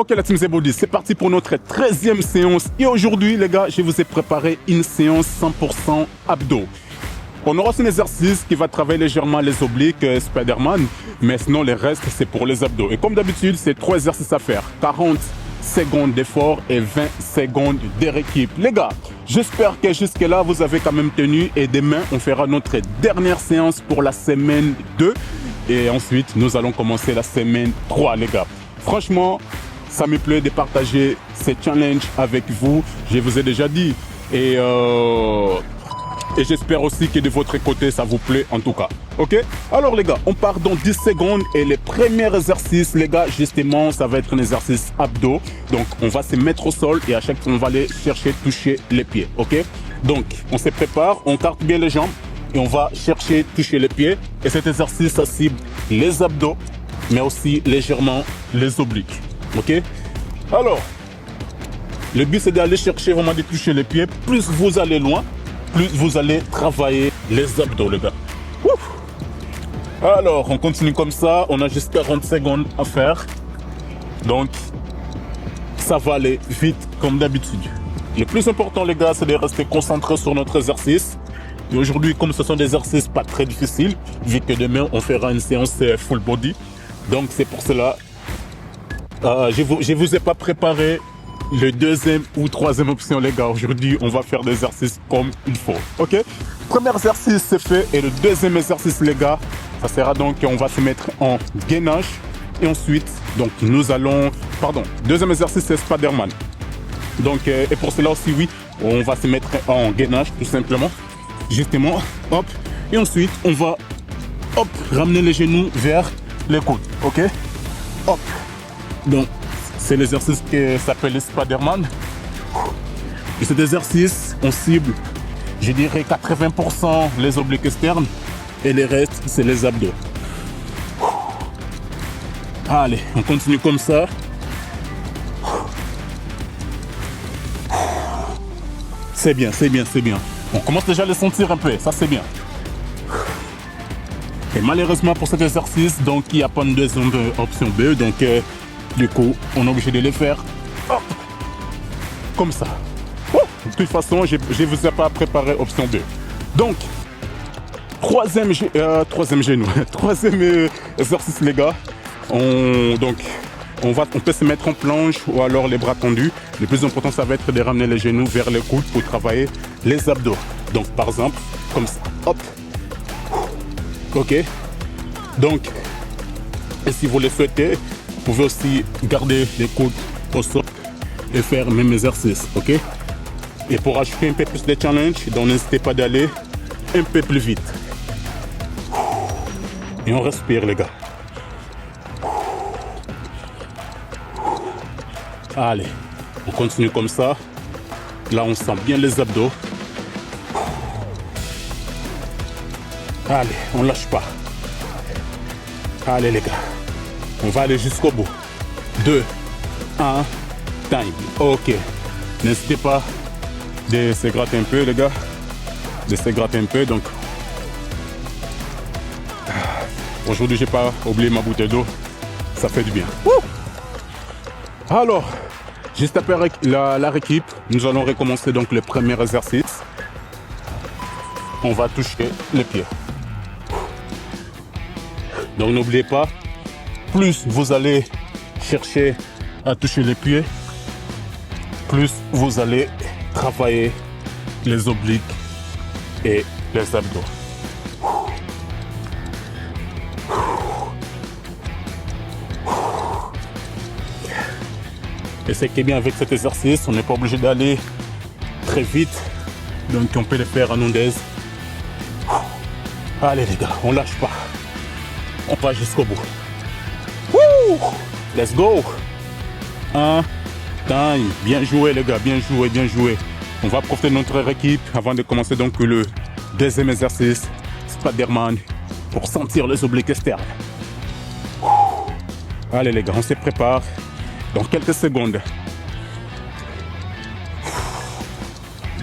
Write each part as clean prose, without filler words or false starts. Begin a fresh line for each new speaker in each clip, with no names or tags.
Ok la team Zebody, c'est parti pour notre 13e séance. Et aujourd'hui les gars, je vous ai préparé une séance 100% abdos. On aura un exercice qui va travailler légèrement les obliques, Spider-Man, mais sinon le reste c'est pour les abdos. Et comme d'habitude, c'est 3 exercices à faire. 40 secondes d'effort et 20 secondes de rééquipe. Les gars, j'espère que jusque là vous avez quand même tenu et demain on fera notre dernière séance pour la semaine 2 et ensuite nous allons commencer la semaine 3 les gars. Franchement, ça me plaît de partager ces challenges avec vous, je vous ai déjà dit et j'espère aussi que de votre côté ça vous plaît en tout cas. Ok, alors les gars, on part dans 10 secondes et le premier exercice les gars, justement ça va être un exercice abdos. Donc on va se mettre au sol et à chaque fois on va aller chercher, toucher les pieds. Ok, donc on se prépare, on carte bien les jambes et on va chercher, toucher les pieds. Et cet exercice ça cible les abdos mais aussi légèrement les obliques. Ok, alors le but c'est d'aller chercher vraiment de toucher les pieds. Plus vous allez loin, plus vous allez travailler les abdos les gars. Ouf. Alors on continue comme ça, on a juste 40 secondes à faire, donc ça va aller vite comme d'habitude. Le plus important les gars, c'est de rester concentré sur notre exercice. Et aujourd'hui, comme ce sont des exercices pas très difficiles, vu que demain on fera une séance full body, donc c'est pour cela je vous ai pas préparé le deuxième ou troisième option les gars. Aujourd'hui on va faire des exercices comme il faut. Ok, premier exercice c'est fait et le deuxième exercice les gars, ça sera donc on va se mettre en gainage et ensuite donc nous allons, deuxième exercice c'est Spider-Man. Donc et pour cela aussi oui, on va se mettre en gainage tout simplement, justement, hop, et ensuite on va hop ramener les genoux vers les coudes. Ok, hop, donc c'est l'exercice qui s'appelle le Spider-Man. Et cet exercice, on cible, je dirais 80% les obliques externes et le reste, c'est les abdos. Allez, on continue comme ça. C'est bien, c'est bien, c'est bien. On commence déjà à le sentir un peu, ça c'est bien. Et malheureusement pour cet exercice, donc il n'y a pas une deuxième option B, donc du coup, on est obligé de les faire hop, comme ça. De toute façon, je ne vous ai pas préparé option 2. Donc, troisième exercice, les gars. On peut se mettre en planche ou alors les bras tendus. Le plus important, ça va être de ramener les genoux vers les coudes pour travailler les abdos. Donc, par exemple, comme ça. Hop. Ok. Donc, et si vous le souhaitez, vous pouvez aussi garder les coudes au sol et faire le même exercice, ok? Et pour ajouter un peu plus de challenge, donc n'hésitez pas d'aller un peu plus vite. Et on respire les gars. Allez, on continue comme ça. Là on sent bien les abdos. Allez, on lâche pas. Allez les gars. On va aller jusqu'au bout. 2, 1, time. Ok. N'hésitez pas de se gratter un peu, les gars. De se gratter un peu. Donc, aujourd'hui, j'ai pas oublié ma bouteille d'eau. Ça fait du bien. Alors, juste après la rééquipe, nous allons recommencer donc le premier exercice. On va toucher les pieds. Donc, n'oubliez pas. Plus vous allez chercher à toucher les pieds, plus vous allez travailler les obliques et les abdos. Et ce qui est bien avec cet exercice, on n'est pas obligé d'aller très vite, donc on peut le faire en ondaise. Allez les gars, on lâche pas, on va jusqu'au bout. Let's go. Un time. Bien joué les gars, bien joué, bien joué. On va profiter de notre équipe avant de commencer donc le deuxième exercice Spider-Man pour sentir les obliques externes. Allez les gars, on se prépare dans quelques secondes.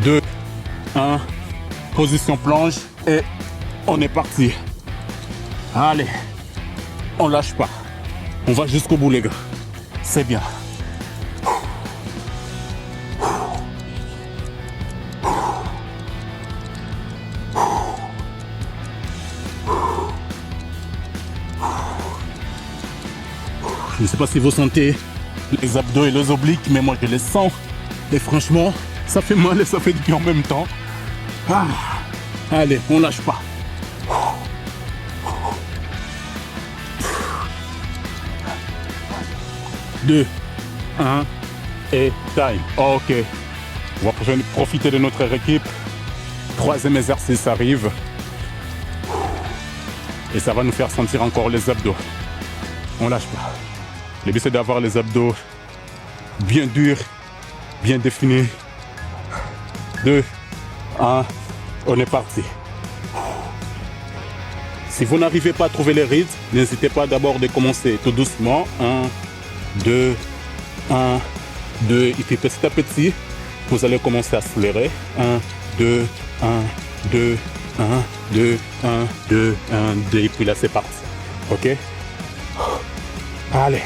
2, 1, position planche et on est parti. Allez, on lâche pas. On va jusqu'au bout les gars. C'est bien. ne sais pas si vous sentez les abdos et les obliques, mais moi je les sens. Et franchement, ça fait mal et ça fait du bien en même temps. Ah. Allez, on lâche pas. 2, 1 et time. Ok. On va profiter de notre équipe. Troisième exercice arrive. Et ça va nous faire sentir encore les abdos. On lâche pas. Le but c'est d'avoir les abdos bien durs, bien définis. 2, 1, on est parti. Si vous n'arrivez pas à trouver les rythmes, n'hésitez pas d'abord de commencer tout doucement. 1, 2, 1, 2. Et puis petit à petit, vous allez commencer à accélérer. 1, 2, 1, 2, 1, 2, 1, 2, 1, 2. Et puis là, c'est parti. Ok? Allez.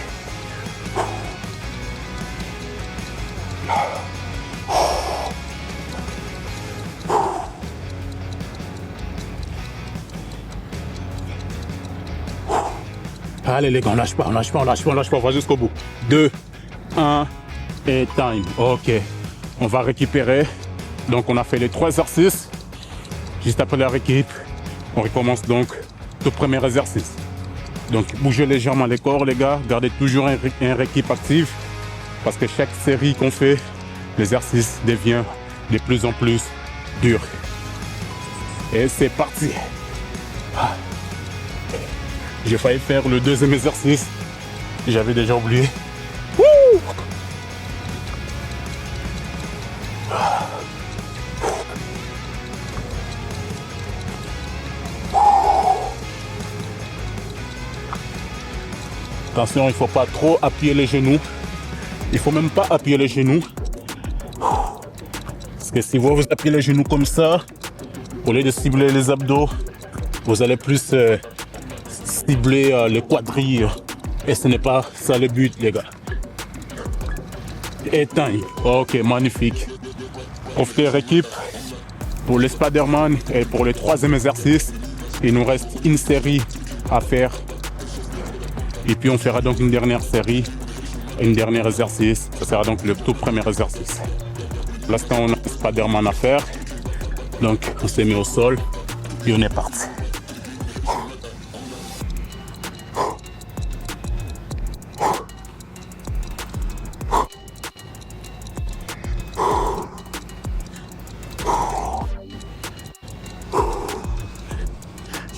Allez les gars, on lâche pas, on lâche pas, on lâche pas, on lâche pas, on va jusqu'au bout. 2, 1 et time. Ok, on va récupérer. Donc on a fait les 3 exercices. Juste après la récup, on recommence donc le premier exercice. Donc bougez légèrement les corps les gars, gardez toujours un récup actif. Parce que chaque série qu'on fait, l'exercice devient de plus en plus dur. Et c'est parti. J'ai failli faire le deuxième exercice. J'avais déjà oublié. Wouh! Attention, il ne faut pas trop appuyer les genoux. Il ne faut même pas appuyer les genoux. Parce que si vous appuyez les genoux comme ça, au lieu de cibler les abdos, vous allez plus cibler les quadrilles. Et ce n'est pas ça le but, les gars. Et time. Ok, magnifique. Profitez récup pour les Spider-Man et pour le troisième exercice. Il nous reste une série à faire. Et puis on fera donc une dernière série, une dernier exercice. Ce sera donc le tout premier exercice. Pour l'instant, on a un Spider-Man à faire. Donc on s'est mis au sol et on est parti.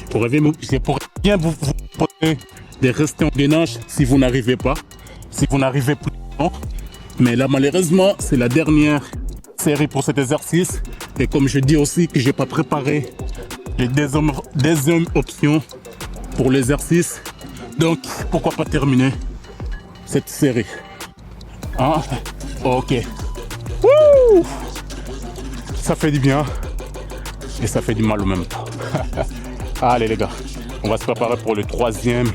Je pourrais bien vous proposer de rester en gainage si vous n'arrivez pas, si vous n'arrivez plus. Mais là, malheureusement, c'est la dernière série pour cet exercice. Et comme je dis aussi que je n'ai pas préparé les deuxième options pour l'exercice, donc pourquoi pas terminer cette série. Ah, ok. Wouh! Ça fait du bien et ça fait du mal en même temps. Allez les gars, on va se préparer pour le troisième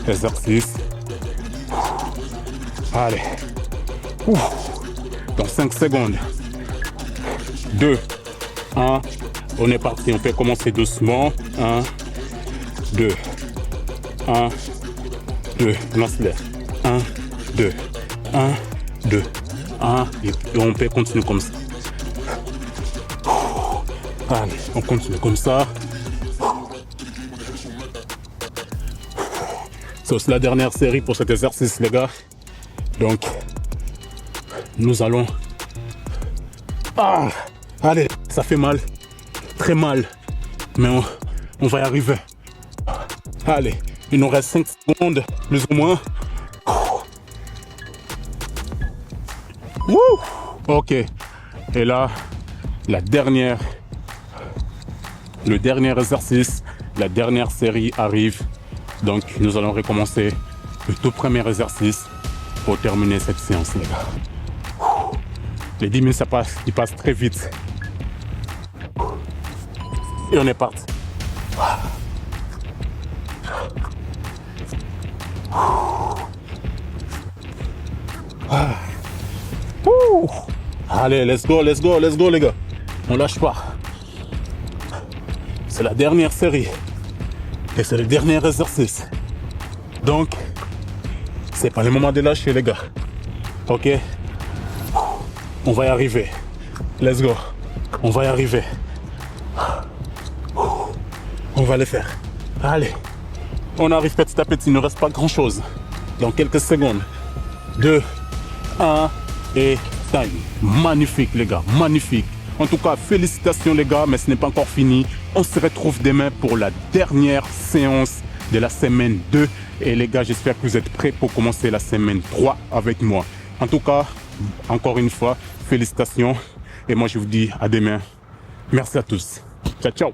exercice. Allez. Dans 5 secondes. 2, 1. On est parti. On peut commencer doucement. 1, 2, 1, 2. On accélère. 1, 2, 1, 2, 1. Et on peut continuer comme ça. Allez, on continue comme ça. C'est la dernière série pour cet exercice, les gars. Donc, nous allons... Ah! Allez, ça fait mal. Très mal. Mais on va y arriver. Allez, il nous reste 5 secondes, plus ou moins. Wouh! Ok. Et là, le dernier exercice, la dernière série arrive. Donc, nous allons recommencer le tout premier exercice pour terminer cette séance, les gars. Les 10 minutes, ils passent très vite. Et on est parti. Allez, let's go, les gars. On lâche pas. C'est la dernière série. Et c'est le dernier exercice. Donc, C'est pas le moment de lâcher, les gars. Ok? On va y arriver. Let's go. On va y arriver. On va le faire. Allez. On arrive petit à petit. Il ne reste pas grand-chose. Dans quelques secondes. 2, 1 et time. Magnifique, les gars. Magnifique. En tout cas, félicitations, les gars. Mais ce n'est pas encore fini. On se retrouve demain pour la dernière séance de la semaine 2. Et les gars, j'espère que vous êtes prêts pour commencer la semaine 3 avec moi. En tout cas, encore une fois, félicitations. Et moi, je vous dis à demain. Merci à tous. Ciao, ciao.